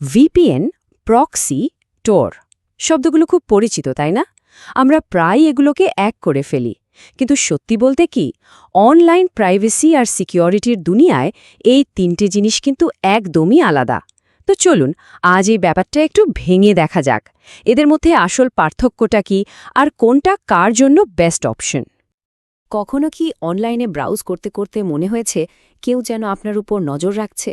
VPN, proxy, টোর শব্দগুলো খুব পরিচিত তাই না? আমরা প্রায় এগুলোকে এক করে ফেলি। কিন্তু সত্যি বলতে কি, অনলাইন প্রাইভেসি আর সিকিউরিটির দুনিয়ায় এই তিনটে জিনিস কিন্তু একদমই আলাদা। তো চলুন আজ এই ব্যাপারটা একটু ভেঙে দেখা যাক, এদের মধ্যে আসল পার্থক্যটা কি আর কোনটা কার জন্য বেস্ট অপশন। কখনো কি অনলাইনে ব্রাউজ করতে করতে মনে হয়েছে কেউ যেন আপনার উপর নজর রাখছে?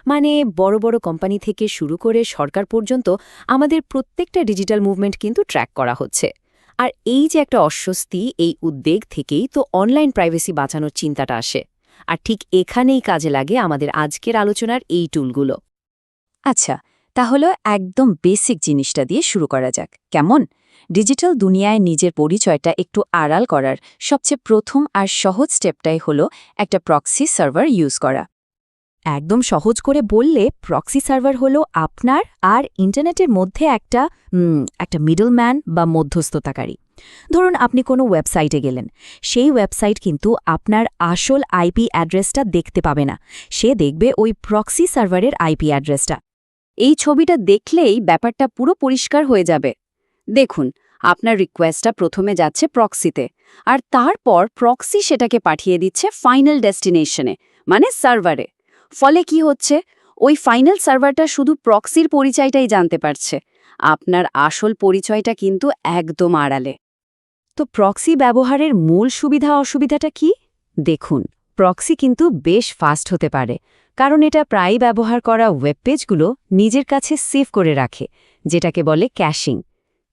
মানে বড় বড় কোম্পানি থেকে শুরু করে সরকার পর্যন্ত আমাদের প্রত্যেকটা ডিজিটাল মুভমেন্ট কিন্তু ট্র্যাক করা হচ্ছে। আর এই যে একটা অস্বস্তি, এই উদ্বেগ থেকেই তো অনলাইন প্রাইভেসি বাঁচানোর চিন্তাটা আসে। আর ঠিক এখানেই কাজে লাগে আমাদের আজকের আলোচনার এই টুলগুলো। আচ্ছা, তাহলে একদম বেসিক জিনিসটা দিয়ে শুরু করা যাক, কেমন? ডিজিটাল দুনিয়ায় নিজের পরিচয়টা একটু আড়াল করার সবচেয়ে প্রথম আর সহজ স্টেপটাই হলো একটা প্রক্সি সার্ভার ইউজ করা। একদম সহজ করে বললে প্রক্সি সার্ভার হলো আপনার আর ইন্টারনেটের মধ্যে একটা মিডলম্যান বা মধ্যস্থতাকারী। ধরুন আপনি কোনো ওয়েবসাইটে গেলেন, সেই ওয়েবসাইট কিন্তু আপনার আসল আইপি অ্যাড্রেসটা দেখতে পাবে না, সে দেখবে ওই প্রক্সি সার্ভারের আইপি অ্যাড্রেসটা। এই ছবিটা দেখলেই ব্যাপারটা পুরো পরিষ্কার হয়ে যাবে। দেখুন, আপনার রিকোয়েস্টটা প্রথমে যাচ্ছে প্রক্সিতে, আর তারপর প্রক্সি সেটাকে পাঠিয়ে দিচ্ছে ফাইনাল ডেস্টিনেশনে, মানে সার্ভারে। ফলে কি হচ্ছে, ওই ফাইনাল সার্ভারটা শুধু প্রক্সির পরিচয়টাই জানতে পারছে, আপনার আসল পরিচয়টা কিন্তু একদম আড়ালে। তো প্রক্সি ব্যবহারের মূল সুবিধা অসুবিধাটা কি? দেখুন, প্রক্সি কিন্তু বেশ ফাস্ট হতে পারে, কারণ এটা প্রায় ব্যবহার করা ওয়েব পেজগুলো নিজের কাছে সেভ করে রাখে, যেটাকে বলে ক্যাশিং।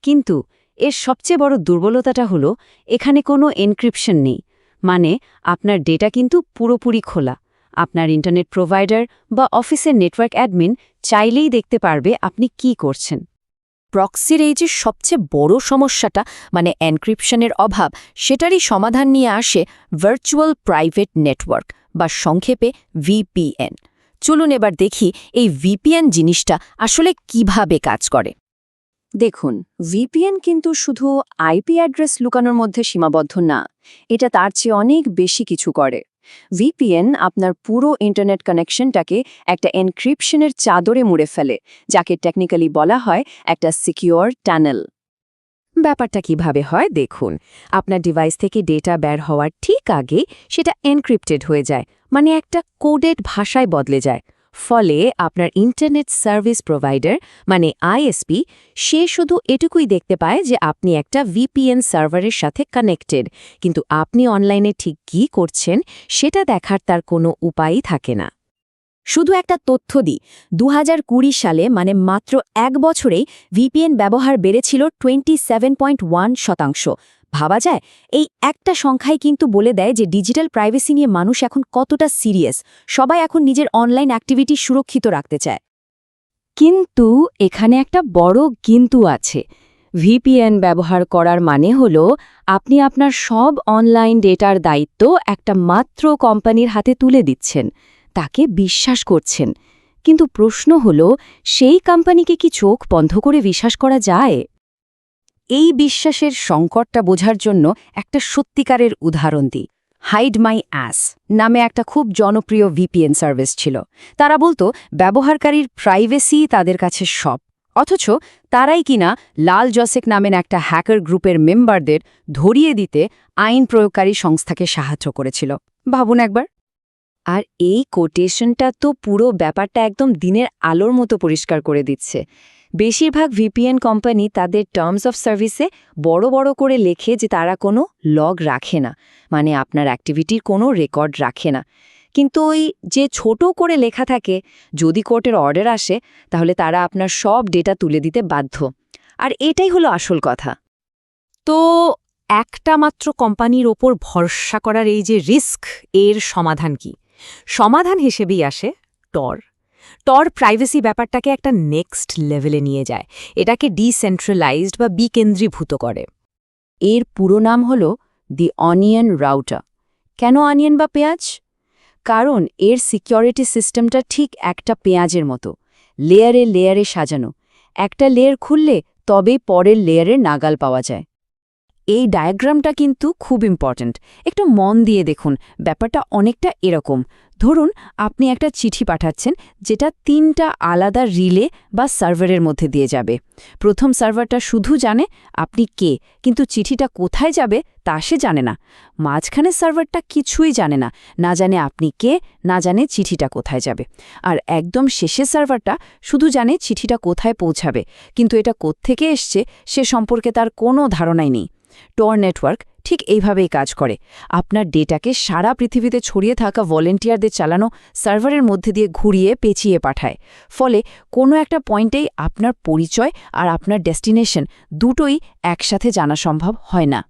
কিন্তু এর সবচেয়ে বড় দুর্বলতাটা হলো এখানে কোনো এনক্রিপশন নেই, মানে আপনার ডেটা কিন্তু পুরোপুরি খোলা। আপনার ইন্টারনেট প্রোভাইডার বা অফিসের নেটওয়ার্ক অ্যাডমিন চাইলেই দেখতে পারবে আপনি কি করছেন। প্রক্সির এই যে সবচেয়ে বড় সমস্যাটা, মানে এনক্রিপশনের অভাব, সেটারই সমাধান নিয়ে আসে ভার্চুয়াল প্রাইভেট নেটওয়ার্ক বা সংক্ষেপে ভিপিএন। চলুন এবার দেখি এই ভিপিএন জিনিসটা আসলে কিভাবে কাজ করে। দেখুন, ভিপিএন কিন্তু শুধু আইপি অ্যাড্রেস লুকানোর মধ্যে সীমাবদ্ধ না, এটা তার চেয়ে অনেক বেশি কিছু করে। ভিপিএন আপনার পুরো ইন্টারনেট কানেকশনটাকে একটা এনক্রিপশনের চাদরে মুড়ে ফেলে, যাকে টেকনিক্যালি বলা হয় একটা সিকিউর টানেল। ব্যাপারটা কিভাবে হয় দেখুন, আপনার ডিভাইস থেকে ডেটা বের হওয়ার ঠিক আগে সেটা এনক্রিপ্টেড হয়ে যায়, মানে একটা কোডেড ভাষায় বদলে যায়। ফলে আপনার ইন্টারনেট সার্ভিস প্রোভাইডার, মানে আইএসপি, সে শুধু এটুকুই দেখতে পায় যে আপনি একটা ভিপিএন সার্ভারের সাথে কানেক্টেড, কিন্তু আপনি অনলাইনে ঠিক কী করছেন সেটা দেখার তার কোনো উপায়ই থাকে না। শুধু একটা তথ্য দিই, 2020 সালে, মানে মাত্র 1 বছরেই ভিপিএন ব্যবহার বেড়েছিল 27.1%। ভাবা যায়, এই একটা সংখ্যাই কিন্তু বলে দেয় যে ডিজিটাল প্রাইভেসি নিয়ে মানুষ এখন কতটা সিরিয়াস। সবাই এখন নিজের অনলাইন অ্যাক্টিভিটি সুরক্ষিত রাখতে চায়। কিন্তু এখানে একটা বড় কিন্তু আছে। ভিপিএন ব্যবহার করার মানে হলো আপনি আপনার সব অনলাইন ডেটার দায়িত্ব একটা মাত্র কোম্পানির হাতে তুলে দিচ্ছেন, তাকে বিশ্বাস করছেন। কিন্তু প্রশ্ন হলো, সেই কোম্পানিকে কি চোখ বন্ধ করে বিশ্বাস করা যায়? এই বিশ্বাসের সংকটটা বোঝার জন্য একটা সত্যিকারের উদাহরণ দিই। হাইড মাই অ্যাস নামে একটা খুব জনপ্রিয় ভিপিএন সার্ভিস ছিল। তারা বলতো ব্যবহারকারীর প্রাইভেসি তাদের কাছে সব, অথচ তারাই কিনা লাল জসেক নামের একটা হ্যাকার গ্রুপের মেম্বারদের ধরিয়ে দিতে আইন প্রয়োগকারী সংস্থাকে সাহায্য করেছিল। ভাবুন একবার। আর এই কোটেশনটা তো পুরো ব্যাপারটা একদম দিনের আলোর মতো পরিষ্কার করে দিচ্ছে। বেশিরভাগ ভিপিএন কোম্পানি তাদের টার্মস অফ সার্ভিসে বড় বড় করে লেখে যে তারা কোনো লগ রাখে না, মানে আপনার অ্যাক্টিভিটির কোনো রেকর্ড রাখে না। কিন্তু ওই যে ছোট করে লেখা থাকে, যদি কোর্টের অর্ডার আসে তাহলে তারা আপনার সব ডেটা তুলে দিতে বাধ্য। আর এটাই হলো আসল কথা। তো একটা মাত্র কোম্পানির ওপর ভরসা করার এই যে রিস্ক, এর সমাধান কি? সমাধান হিসেবেই আসে টর। টর প্রাইভেসি ব্যাপারটাকে একটা নেক্সট লেভেলে নিয়ে যায়, এটাকে ডিসেন্ট্রালাইজড বা বিকেন্দ্রীভূত করে। এর পুরো নাম হল দি অনিয়ন রাউটার। কেন অনিয়ন বা পেঁয়াজ? কারণ এর সিকিউরিটি সিস্টেমটা ঠিক একটা পেঁয়াজের মতো, লেয়ারে লেয়ারে সাজানো। একটা লেয়ার খুললে তবেই পরের লেয়ারের নাগাল পাওয়া যায়। এই ডায়াগ্রামটা কিন্তু খুব ইম্পর্ট্যান্ট। একটু মন দিয়ে দেখুন, ব্যাপারটা অনেকটা এরকম। ধরুন আপনি একটা চিঠি পাঠাচ্ছেন যেটা 3টা আলাদা রিলে বা সার্ভারের মধ্যে দিয়ে যাবে। প্রথম সার্ভারটা শুধু জানে আপনি কে, কিন্তু চিঠিটা কোথায় যাবে তা সে জানে না। মাঝখানের সার্ভারটা কিছুই জানে না, না জানে আপনি কে, না জানে চিঠিটা কোথায় যাবে। আর একদম শেষের সার্ভারটা শুধু জানে চিঠিটা কোথায় পৌঁছাবে, কিন্তু এটা কোত্থেকে এসছে সে সম্পর্কে তার কোনো ধারণাই নেই। টর নেটওয়ার্ক ঠিক এইভাবেই কাজ করে। আপনার ডেটাকে সারা পৃথিবীতে ছড়িয়ে থাকা ভলেন্টিয়ারদের চালানো সার্ভারের মধ্যে দিয়ে ঘুরিয়ে পেঁচিয়ে পাঠায়। ফলে কোনো একটা পয়েন্টেই আপনার পরিচয় আর আপনার ডেস্টিনেশন দুটোই একসাথে জানা সম্ভব হয় না।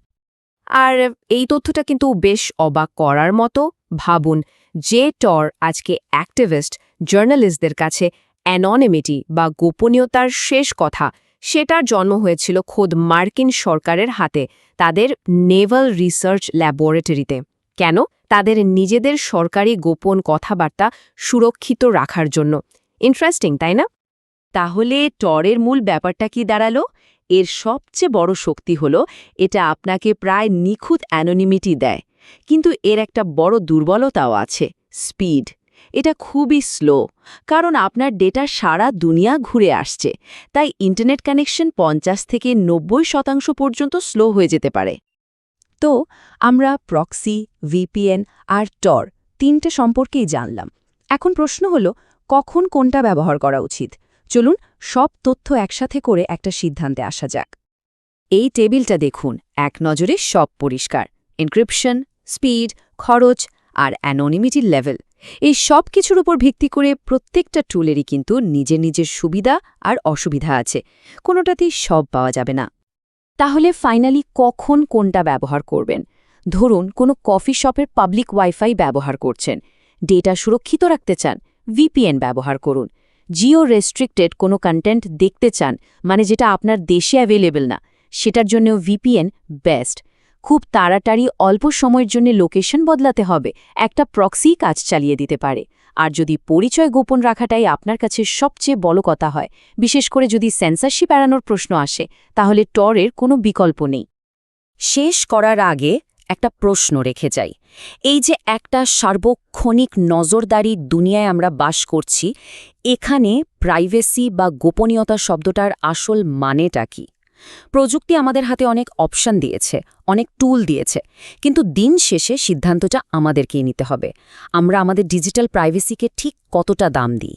আর এই তথ্যটা কিন্তু বেশ অবাক করার মতো। ভাবুন, যে টর আজকে অ্যাক্টিভিস্ট জার্নালিস্টদের কাছে অ্যাননিমিটি বা গোপনীয়তার শেষ কথা, সেটার জন্ম হয়েছিল খোদ মার্কিন সরকারের হাতে, তাদের নেভাল রিসার্চ ল্যাবরেটরিতে। কেন? তাদের নিজেদের সরকারি গোপন কথাবার্তা সুরক্ষিত রাখার জন্য। ইন্টারেস্টিং, তাই না? তাহলে টরের মূল ব্যাপারটা কি দাঁড়ালো? এর সবচেয়ে বড় শক্তি হলো এটা আপনাকে প্রায় নিখুঁত অ্যানোনিমিটি দেয়। কিন্তু এর একটা বড় দুর্বলতাও আছে, স্পিড। এটা খুবই স্লো, কারণ আপনার ডেটা সারা দুনিয়া ঘুরে আসছে। তাই ইন্টারনেট কানেকশন 50 থেকে 90% পর্যন্ত স্লো হয়ে যেতে পারে। তো আমরা প্রক্সি, ভিপিএন আর টর 3টে সম্পর্কেই জানলাম। এখন প্রশ্ন হলো, কখন কোনটা ব্যবহার করা উচিত? চলুন সব তথ্য একসাথে করে একটা সিদ্ধান্তে আসা যাক। এই টেবিলটা দেখুন, এক নজরে সব পরিষ্কার। এনক্রিপশন, স্পিড, খরচ আর অ্যানোনিমিটির লেভেল, এই সব কিছুর উপর ভিত্তি করে প্রত্যেকটা টুলেরই কিন্তু নিজের নিজের সুবিধা আর অসুবিধা আছে। কোনোটাতেই সব পাওয়া যাবে না। তাহলে ফাইনালি কখন কোনটা ব্যবহার করবেন? ধরুন কোনো কফি শপের পাবলিক ওয়াইফাই ব্যবহার করছেন, ডেটা সুরক্ষিত রাখতে চান, ভিপিএন ব্যবহার করুন। জিও রেস্ট্রিক্টেড কোনো কন্টেন্ট দেখতে চান, মানে যেটা আপনার দেশে অ্যাভেলেবল না, সেটার জন্যও ভিপিএন বেস্ট। খুব তাড়াতাড়ি অল্প সময়ের জন্য লোকেশন বদলাতে হবে, একটা প্রক্সি কাজ চালিয়ে দিতে পারে। আর যদি পরিচয় গোপন রাখাটাই আপনার কাছে সবচেয়ে বড় কথা হয়, বিশেষ করে যদি সেন্সরশিপ এড়ানোর প্রশ্ন আসে, তাহলে টরের কোনো বিকল্প নেই। শেষ করার আগে একটা প্রশ্ন রেখে যাই। এই যে একটা সার্বক্ষণিক নজরদারি দুনিয়ায় আমরা বাস করছি, এখানে প্রাইভেসি বা গোপনীয়তা শব্দটার আসল মানেটা কি? প্রযুক্তি আমাদের হাতে অনেক অপশন দিয়েছে, অনেক টুল দিয়েছে, কিন্তু দিন শেষে সিদ্ধান্তটা আমাদেরকেই নিতে হবে। আমরা আমাদের ডিজিটাল প্রাইভেসিকে ঠিক কতটা দাম দিই।